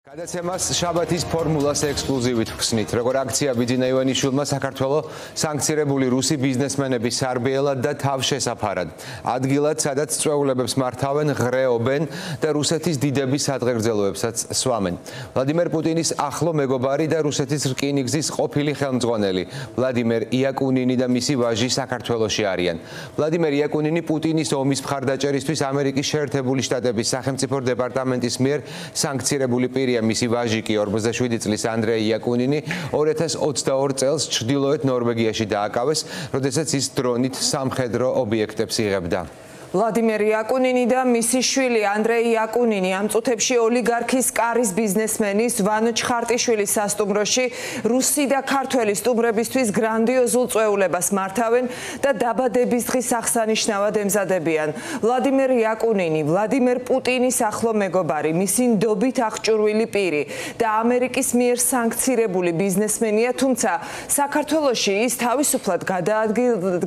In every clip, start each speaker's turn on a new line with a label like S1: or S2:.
S1: გადაცემას შაბათის ფორმულას ექსკლუზივით ვხსნით. Როგორ აქცია ბიძინა ივანიშვილმა საქართველოს სანქცირებული რუსი ბიზნესმენების სარბიელად და თავშესაფარად. ადგილად, სადაც წვეულებებს მართავენ, ღრეობენ და რუსეთის დიდების სადღეგრძელოებსაც სვამენ. ვლადიმერ პუტინის ახლო მეგობარი და რუსეთის რკინიგზის ყოფილი ხელმძღვანელი ვლადიმერ იაკუნინი და მისი ვაჟი საქართველოში არიან. ვლადიმერ იაკუნინი პუტინის ომის მხარდაჭერისთვის ამერიკის შეერთებული შტატების სახელმწიფო დეპარტამენტის მიერ სანქცირებული პირია. მისი ვაჟი კი 47 წლის ანდრეი იაკუნინი 2022 წელს ჩრდილოეთ ნორვეგიაში დააკავეს, როდესაც ის დრონით სამხედრო ობიექტებს იღებდა.
S2: ვლადიმერ იაკუნინი და მისი შვილი ანდრეი იაკუნინი ამ წუთებში ოლიგარქის კარის ბიზნესმენის ვანო ჩხარტიშვილის სასტუმროში რუსი და ქართველი სტუმრებისთვის გრანდიოზულ წვეულებას მართავენ და დაბადების დღის აღსანიშნავად ემზადებიან. ვლადიმერ იაკუნინი, ვლადიმერ პუტინის ახლო მეგობარი, მისი ნდობით აღჭურვილი პირი და ამერიკის მიერ სანქცირებული ბიზნესმენია, თუმცა საქართველოში ის თავისუფლად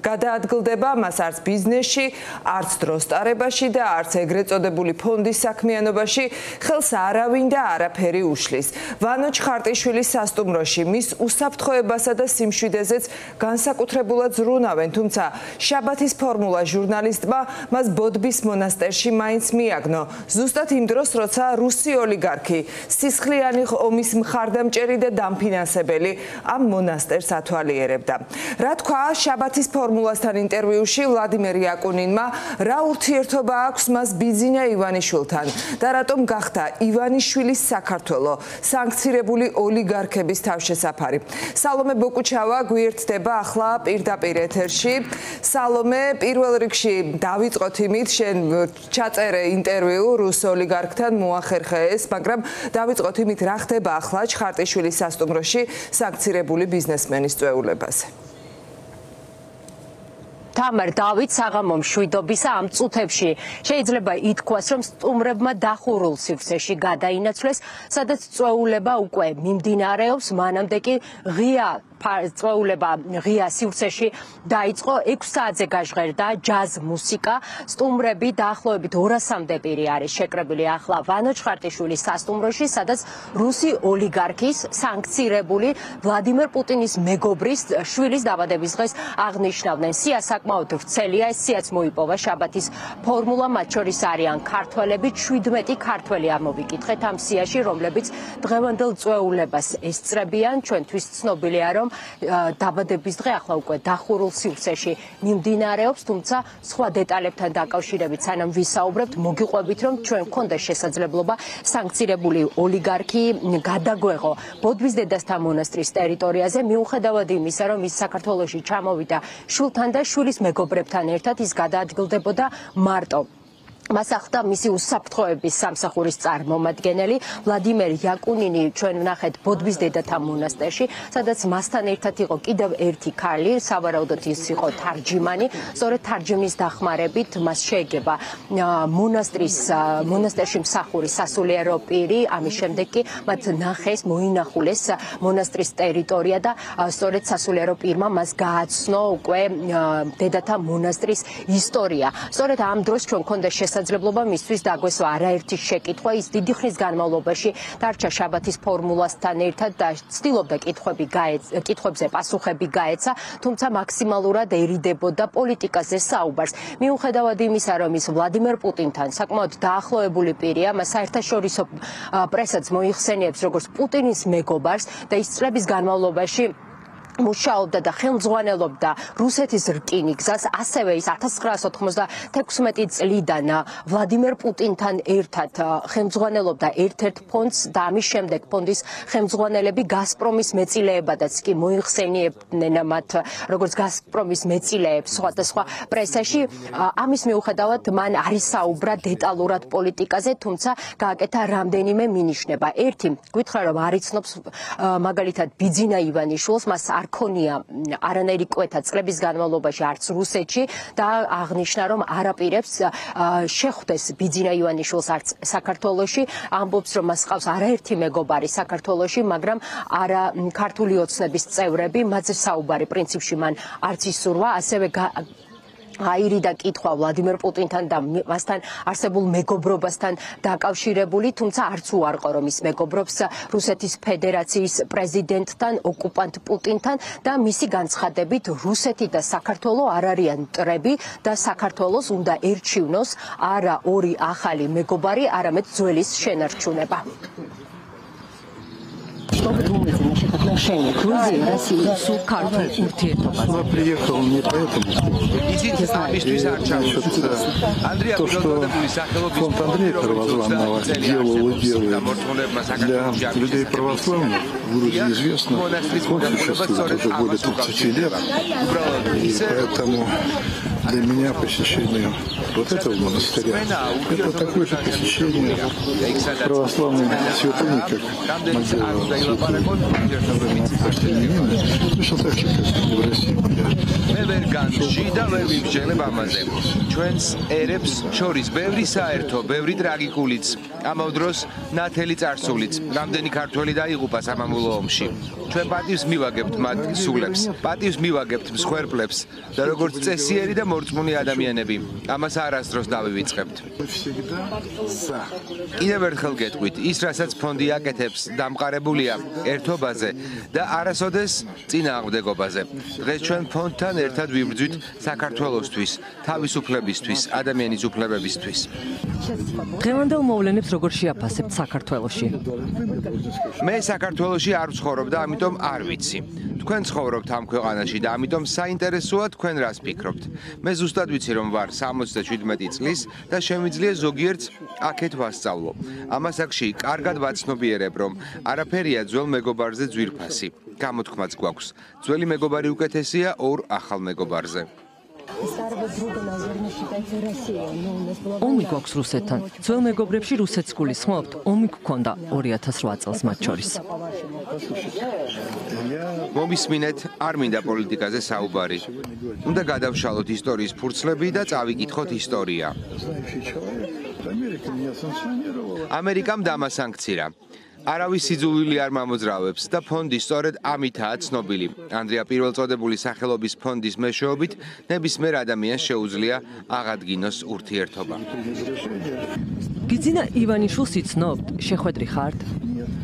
S2: გადაადგილდება, მას არც ბიზნესში, არც დროს ტარებაში და არც ეგრეთ წოდებული ფონდის საქმიანობაში ხელს არავინ და არაფერი უშლის. ვანო ჩხარტიშვილის სასტუმროში მის უსაფრთხოებასა და სიმშვიდეს განსაკუთრებულად ზრუნავენ, თუმცა შაბათის ფორმულა ჟურნალისტმა მას ბოდბის მონასტერში მაინც მიაგნო. ზუსტად იმ დროს, როცა რუსი ოლიგარქი, სისხლიანი ომის მხარდამჭერი და დამფინანსებელი ამ მონასტერს ათვალიერებდა. რა თქვა შაბათის ფორმულასთან ინტერვიუში ვლადიმერ იაკუნინმა, რა ურთიერთობა აქვს მას ბიძინა ივანიშვილთან და რატომ გახდა ივანიშვილის საქართველო სანქცირებული ოლიგარქების თავშესაფარი. სალომე ბოკუჩავა გვიერთდება ახლა პირდაპირ ეთერში. სალომე, პირველ რიგში დავიწყოთ იმით, შენ ჩაწერე ინტერვიუ რუს ოლიგარქთან, მოახერხე ეს, მაგრამ დავიწყოთ იმით, რა ხდება ახლა ჩხარტიშვილის სასტუმროში სანქცირებული ბიზნესმენის წვეულებაზე.
S3: თამარ დავით საღამო მშვიდობისა ამ წუთებში შეიძლება ითქვას, რომ სტუმრებმა დახურულ სივრცეში გადაინაცვლეს, სადაც წვეულება უკვე მიმდინარეობს, მანამდე კი ღია წვეულება ღია სივრცეში დაიწყო. 6 საათზე გაჟღერდა ჯაზ მუსიკა. სტუმრები დაახლოებით 200-მდე პირი არის შეკრებილი ახლა ვანო ჩხარტიშვილის სასტუმროში, სადაც რუსი ოლიგარქის სანქცირებული ვლადიმერ პუტინის მეგობრის შვილის დაბადების დღეს აღნიშნავდნენ. სია საკმაოდ ვრცელია, ეს სიაც მოიპოვა შაბათის ფორმულა, მათ შორის არიან ქართველები, 17 ქართველი ამოვიკითხეთ ამ სიაში, რომლებიც დღევანდელ წვეულებას ესწრებიან. ჩვენთვის ცნობილია, რომ დაბადების დღე ახლა უკვე დახურულ სივრცეში მიმდინარეობს, თუმცა სხვა დეტალებთან დაკავშირებით სანამ ვისაუბრებთ, მოგიყვებით, რომ ჩვენ გქონდა შესაძლებლობა სანქცირებული ოლიგარქი გადაგვეღო ბოდბის დედასთან მონასტრის ტერიტორიაზე, მიუხედავად იმისა, რომ ის საქართველოში ჩამოვიდა შვილთან და შვილის მეგობრებთან ერთად, ის გადაადგილდებოდა მარტო. მას ახლდა მისი უსაფრთხოების სამსახურის წარმომადგენელი ვლადიმერ იაკუნინი, ჩვენ ვნახეთ ბოდბის დედათა მონასტერში, სადაც მასთან ერთად იყო კიდევ ერთი ქალი, სავარაუდოდ ის იყო თარჯიმანი. სწორედ თარჯიმნის დახმარებით მას შეეგება მონასტერში მსახური სასულიერო პირი, ამის შემდეგ კი მათ ნახეს, მოინახულეს მონასტრის ტერიტორია და სწორედ სასულიერო პირმა მას გააცნო უკვე დედათა მონასტრის ისტორია. სწორედ ამ დროს ჩვენ გქონდა შესაძლებლობა მისთვის დაგვესვა არაერთი შეკითხვა, ის დიდი ხნის განმავლობაში დარჩა შაბათის ფორმულასთან ერთად და ცდილობდა კითხვებზე პასუხები გაეცა, თუმცა მაქსიმალურად ერიდებოდა პოლიტიკაზე საუბარს. მიუხედავად იმისა, რომ ის ვლადიმერ პუტინთან საკმაოდ დაახლოებული პირია, მას საერთაშორისო პრესაც მოიხსენიებს როგორც პუტინის მეგობარს და ის წლების განმავლობაში მუშაობდა და ხელმძღვანელობდა რუსეთის რკინიგზას, ასევე ის 1996 წლიდან ვლადიმერ პუტინთან ერთად ხელმძღვანელობდა ერთ-ერთ ფონდს და ამის შემდეგ ფონდის ხელმძღვანელები გაზპრომის მეწილეებადაც კი მოიხსენიებდნენ მათ როგორც გაზპრომის მეწილეებს სხვადასხვა პრესაში. ამის მიუხედავად მან არ ისაუბრა დეტალურად პოლიტიკაზე, თუმცა გააკეთა რამდენიმე მინიშნება. ერთი, გითხრა რომ არ იცნობს მაგალითად ბიძინა ივანიშვილს, მას არ ქონია არანაირი კვეთა წლების განმავლობაში არც რუსეთში და აღნიშნა, რომ არაპირებს შეხვდეს ბიძინა ივანიშვილს არც საქართველოში. ამბობს, რომ მას ყავს არაერთი მეგობარი საქართველოში, მაგრამ არა ქართული ოცნების წევრები, მათზე საუბარი პრინციპში მან არც ისურვა, ასევე აირი და კითხვა ვლადიმერ პუტინთან და მასთან არსებულ მეგობრობასთან დაკავშირებული, თუმცა არც უარყო რომ ის მეგობრობს რუსეთის ფედერაციის პრეზიდენტთან, ოკუპანტ პუტინთან და მისი განცხადებით რუსეთი და საქართველო არ არიან მტრები და საქართველოს უნდა ერჩივნოს არა ორი ახალი მეგობარი, арамет ძველის შენარჩუნება. Что вы думаете насчет отношений Грузии, России с картой ურთიერთობას?
S4: Я приехал не поэтому. То, что фонд Андрея Первозванного делал и делает для людей православных, в Грузии известно, фонд существует уже более 30 лет. И поэтому для меня посещение вот этого монастыря это такое же посещение православной святыни, как Могила. Точно так же, как и в России.
S1: მე ვერ განში და ვერ ვიმსჯელებ ამაზე. ჩვენს ერებს შორის ბევრი საერთო, ბევრი ტრაგიკულიც, ამავ დროს ნათელი წარსულიც. რამდენი ქართველი დაიღუპა სამამულო ომში. ჩვენ პატივს მივაგებთ მათ სულებს, პატივს მივაგებთ მსხვერპლებს და როგორც წესიერი და მორწმუნე ადამიანები, ამას არასდროს დავივიწყებთ. კიდევ ერთხელ გეტყვით, ის რასაც ფონდი აკეთებს, დამყარებულია ერთობაზე და არასოდეს წინააღმდეგობაზე. დღეს ჩვენ ფონდთან ერთად ვიბრძვით საქართველოსთვის, თავისუფლებისთვის, ადამიანის უფლებებისთვის.
S5: დღევანდელ მოვლენებს როგორ შეაფასებთ საქართველოში?
S1: მე საქართველოში არ ვცხოვრობ და ამიტომ არ ვიცი. თქვენ ცხოვრობთ ამ ქვეყანაში და ამიტომ საინტერესოა თქვენ რას ფიქრობთ. მე ზუსტად ვიცი რომ ვარ 77 წლის და შემიძლია ზოგიერთს აქეთ ვასწავლო. ამას აქში კარგად ვაცნობიერებ რომ არაფერია ძველ მეგობარზე ძვირფასი. გამოთქმაც გვაქვს. ძველი მეგობარი უკეთესია ორ ახალ მეგობარზე.
S5: ომი გვაქვს რუსეთთან. ძველ მეგობრებში რუსეთს გულისხმობთ. ომი გქონდა 2008 წელს მათ შორის.
S1: მომისმინეთ, არ მინდა პოლიტიკაზე საუბარი. უნდა გადავშალოთ ისტორიის ფურცლები და წავიკითხოთ ისტორია. ამერიკამ დამასანქცირა. არავის სიძულვილი არ მამოძრავებს და ფონდი სწორედ ამითაა ცნობილი. ანდრია პირველწოდებული სახელობის ფონდის მეშვეობით ნებისმიერ ადამიანს შეუძლია აღადგინოს ურთიერთობა.
S5: ბიძინა ივანიშვილს იცნობთ? შეხვედრი ხართ?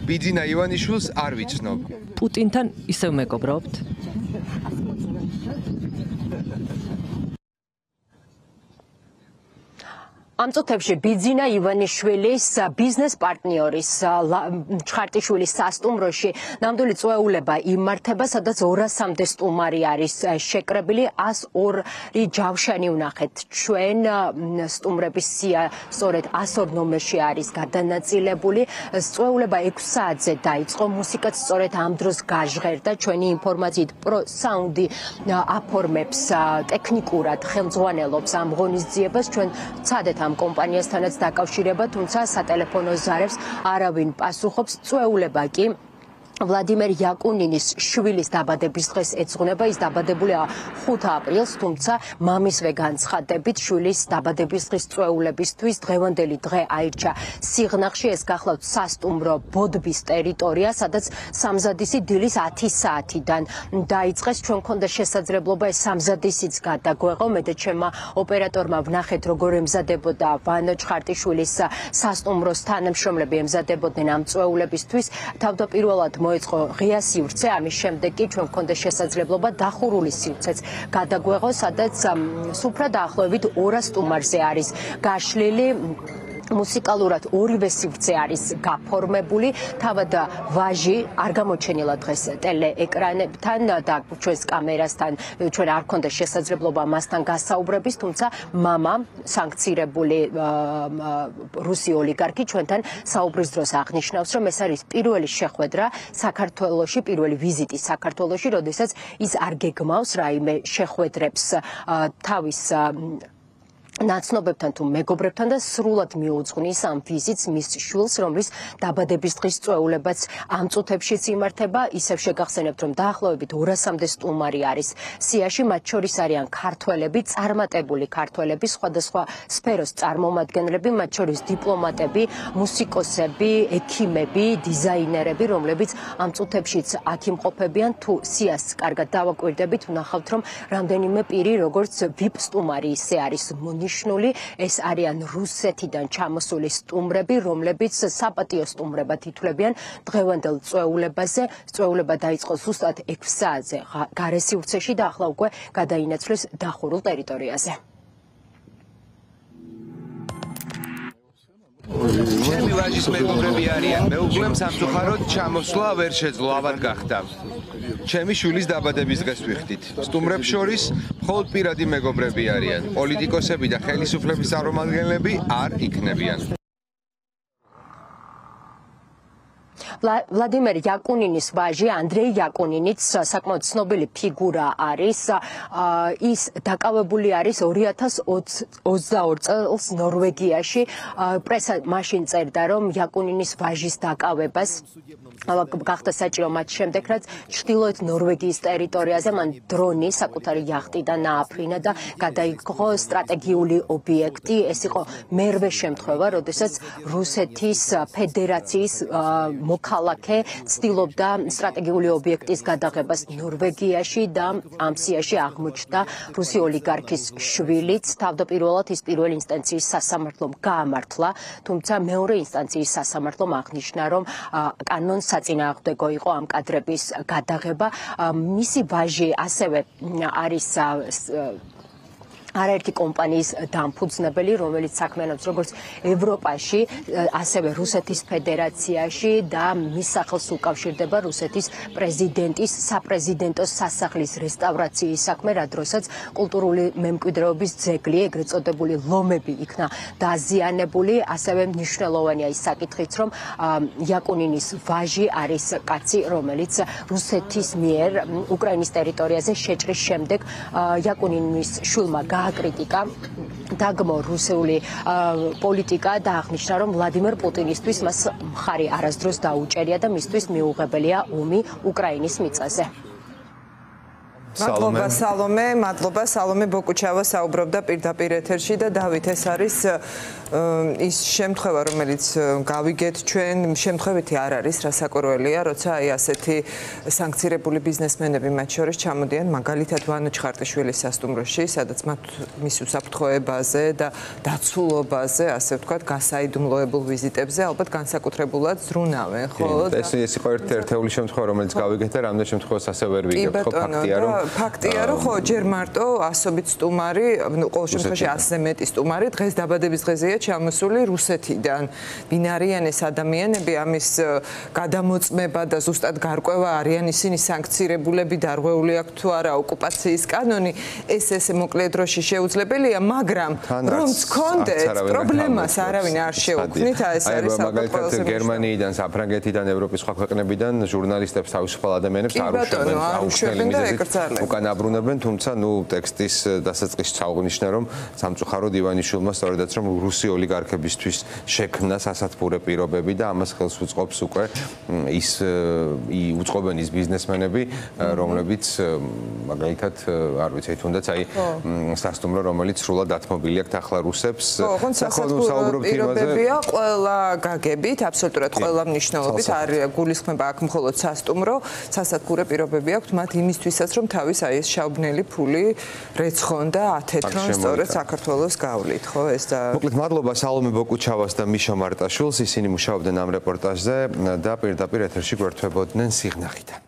S1: ბიძინა ივანიშვილს არ ვიცნობ.
S5: პუტინთან ისევ მეგობრობთ?
S3: ამ წუთებში ბიძინა ივანიშვილის ბიზნეს პარტნიორის ჩხარტიშვილის სასტუმროში ნამდვილი წვეულება იმართება, სადაც 200-მდე სტუმარი არის შეკრებილი, 102 ჯავშანი ვნახეთ. ჩვენ სტუმრების სია სწორედ 102 ნომერში არის გადანაწილებული. წვეულება 6 საათზე დაიწყო, მუსიკაც სწორედ ამ დროს გაჟღერდა. ჩვენი ინფორმაციით პრო საუნდი აფორმებს ტექნიკურად ხელმძღვანელობს ამ ღონისძიებას. ჩვენ ცადეთ ამ კომპანიასთანაც დაკავშირება, თუმცა სატელეფონო ზარებს არავინ პასუხობს. წვეულება კი ვლადიმერ იაკუნინის შვილის დაბადების დღეს ეძღვნება. ის დაბადებულია 5 აპრილს, თუმცა მამისვე განცხადებით შვილის დაბადების დღის წვეულებისთვის დღევანდელი დღე აირჩა სიღნაღში. ეს გახლავთ სასტუმრო ბოდბის ტერიტორია, სადაც სამზადისი დილის 10 საათიდან დაიწყეს. ჩვენ გქონდა შესაძლებლობა ეს სამზადისიც გადაგვეღო. მე და ჩემმა ოპერატორმა ვნახეთ როგორ ემზადებოდა ვანო ჩხარტიშვილის სასტუმროს თანამშრომლები ემზადებოდნენ ამ წვეულებისთვის. თავდაპირველად მოეწყო ღია სივრცე, ამის შემდეგ კი ჩვენ გქონდა შესაძლებლობა დახურული სივრცეც გადაგვეღო, სადაც სუფრა დაახლოებით 200 სტუმარზე არის გაშლილი. მუსიკალურად ორივე სივრცე არის გაფორმებული. თავად ვაჟი არ გამოჩენილა დღეს ტელეეკრანებთან და ჩვენს კამერასთან, ჩვენ არ გქონდა შესაძლებლობა მასთან გასაუბრების, თუმცა მამა სანქცირებული რუსი ოლიგარქი ჩვენთან საუბრის დროს აღნიშნავს, რომ ეს არის პირველი შეხვედრა საქართველოში, პირველი ვიზიტი საქართველოში, როდესაც ის არ გეგმავს რაიმე შეხვედრებს თავის ნაცნობებთან თუ მეგობრებთან და სრულად მიუძღვნის ამ ვიზიტს მის შვილს, რომლის დაბადების დღის წვეულებაც ამ წუთებშიც იმართება. ისევ შეგახსენებთ, რომ დაახლოებით 200-მდე სტუმარი არის სიაში, მათ შორის არიან ქართველები, წარმატებული ქართველები, სხვადასხვა სფეროს წარმომადგენლები, მათ შორის დიპლომატები, მუსიკოსები, ექიმები, დიზაინერები, რომლებიც ამ წუთებშიც აქ იმყოფებიან. თუ სიას კარგად დავაკვირდებით, ვნახავთ, რომ რამდენიმე პირი, როგორც VIP სტუმარი ისე არის ნიშნული, ეს არიან რუსეთიდან ჩამოსული სტუმრები, რომლებიც საპატიო სტუმრებად ითვლებიან დღევანდელ წვეულებაზე. წვეულება დაიწყო ზუსტად 6 საათზე გარესივრცეში და ახლა უკვე გადაინაცვლეს დახურულ ტერიტორიაზე.
S1: ჩემი ვაჟის მეგობრები არიან. მეუღლემ სამწუხაროდ ჩამოსვლა ვერ შეძლო, ავად გახდა. ჩემი შვილის დაბადების დღეს ვიხდით. სტუმრებს შორის მხოლოდ პირადი მეგობრები არიან. პოლიტიკოსები და ხელისუფლების წარმომადგენლები არ იქნებიან.
S3: ვლადიმერ იაკუნინის ვაჟი ანდრეი იაკუნინიც საკმაოდ ცნობილი ფიგურა არის. ის დაკავებული არის 2022 წელს ნორვეგიაში. პრესა მაშინ წერდა, რომ იაკუნინის ვაჟის დაკავებას გახდა საჭირო მათ შემდეგ, რაც ჩრდილოეთ ნორვეგიის ტერიტორიაზე მან დრონი საკუთარი იახტიდან ააფრინა და გადაიგო სტრატეგიული ობიექტი. ეს იყო მერვე შემთხვევა, როდესაც რუსეთის ფედერაციის მოქალაქე ცდილობდა სტრატეგიული ობიექტის გადაღებას ნორვეგიაში და ამ სიაში აღმოჩნდა რუსი ოლიგარქის შვილიც. თავდაპირველად ის პირველი ინსტანციის სასამართლომ გაამართლა, თუმცა მეორე ინსტანციის სასამართლომ აღნიშნა, რომ კანონსაწინააღმდეგო იყო ამ კადრების გადაღება. მისი ვაჟი ასევე არის არაერთი კომპანიის დამფუძნებელი, რომელიც საქმიანობს როგორც ევროპაში, ასევე რუსეთის ფედერაციაში და მის სახელს უკავშირდება რუსეთის პრეზიდენტის საპრეზიდენტო სასახლის რესტავრაციის საქმე, რა დროსაც კულტურული მემკვიდრეობის ძეგლი, ეგრეთ წოდებული ლომები იქნა დაზიანებული. ასევე მნიშვნელოვანია ის საკითხიც, რომ იაკუნინის ვაჟი არის კაცი, რომელიც რუსეთის მიერ უკრაინის ტერიტორიაზე შეჭრის შემდეგ იაკუნინის შვილმა კრიტიკა დაგმო რუსული პოლიტიკა და აღნიშნა, რომ ვლადიმერ პუტინისთვის მას მხარი არასდროს დაუჭერია და მისთვის მიუღებელია ომი უკრაინის მიწაზე.
S2: მადლობა სალომე ბოკუჩავა საუბრობდა პირდაპირ ეთერში და დავით, ეს არის ის შემთხვევა, რომელიც გავიგეთ ჩვენ, შემთხვევითი არ არის, რასაკვირველია, როცა აი ასეთი სანქცირებული ბიზნესმენები მათ შორის ჩამოდიან, მაგალითად ვანო ჩხარტიშვილის სასტუმროში, სადაც მათ მის უსაფრთხოებაზე და დაცულობაზე, ასე ვთქვათ, გასაიდუმლოებულ ვიზიტებზე ალბათ განსაკუთრებულად ზრუნავენ, ხო?
S1: ეს იყო ერთ-ერთი შემთხვევა, რომელიც გავიგეთ და რამდენ შემთხვევას ასე ვერ ვიგებთ, ხო?
S2: ფაქტია, რომ ხო ჯერ მარტო ასობით სტუმარი, ყოველ შემთხვევაში 100-ზე მეტი სტუმარი დღეს დაბადების დღეზეა ჩამოსული რუსეთიდან. ვინ არიან ეს ადამიანები, ამის გადამოწმება და ზუსტად გარკვევა არიან ისინი სანქცირებულები, დარღვეული აქვს თუ არა ოკუპაციის კანონი, ეს მოკლე დროში შეუძლებელია, მაგრამ რომ გქონდეთ პრობლემას არავინ არ შეუქმნით, ეს არის
S1: მაგალითად გერმანიიდან, საფრანგეთიდან, ევროპის სხვა ქვეყნებიდან ჟურნალისტებს თავისუფალ ადამიანებს არ უშვებენ და უკან აბრუნებენ, თუმცა ტექსტის დასაწყისში აღნიშნა, რომ სამწუხაროდ ივანიშვილმა სწორედაც რომ რუსი ოლიგარქებისთვის შექმნა სასათბურე პირობები და ამას ხელს უწყობს უკვე უწყობენ ის ბიზნესმენები, რომლებიც მაგალითად არ ვიცი, თუნდაც აი სასტუმრო, რომელიც სრულად დათმობილი აქვს ახლა რუსებს.
S2: საუბრობთ პირობებია, ყველა გაგებით, აბსოლუტურად ყველა მნიშვნელობით არ გულისხმება აქ მხოლოდ სასტუმრო, სასათბურე პირობები აქვს მათ იმისთვისაც, რომ თავის აი ეს შავბნელი ფული რეცხონ და ათეთრონ სწორედ საქართველოს გავლით, ხო ეს და
S1: მოკლედ მადლობა სალომე ბოკუჩავას და მიშა მარტაშვილს, ისინი მუშაობდნენ ამ რეპორტაჟზე და პირდაპირ ეთერში გვერდებოდნენ სიღნაღიდან.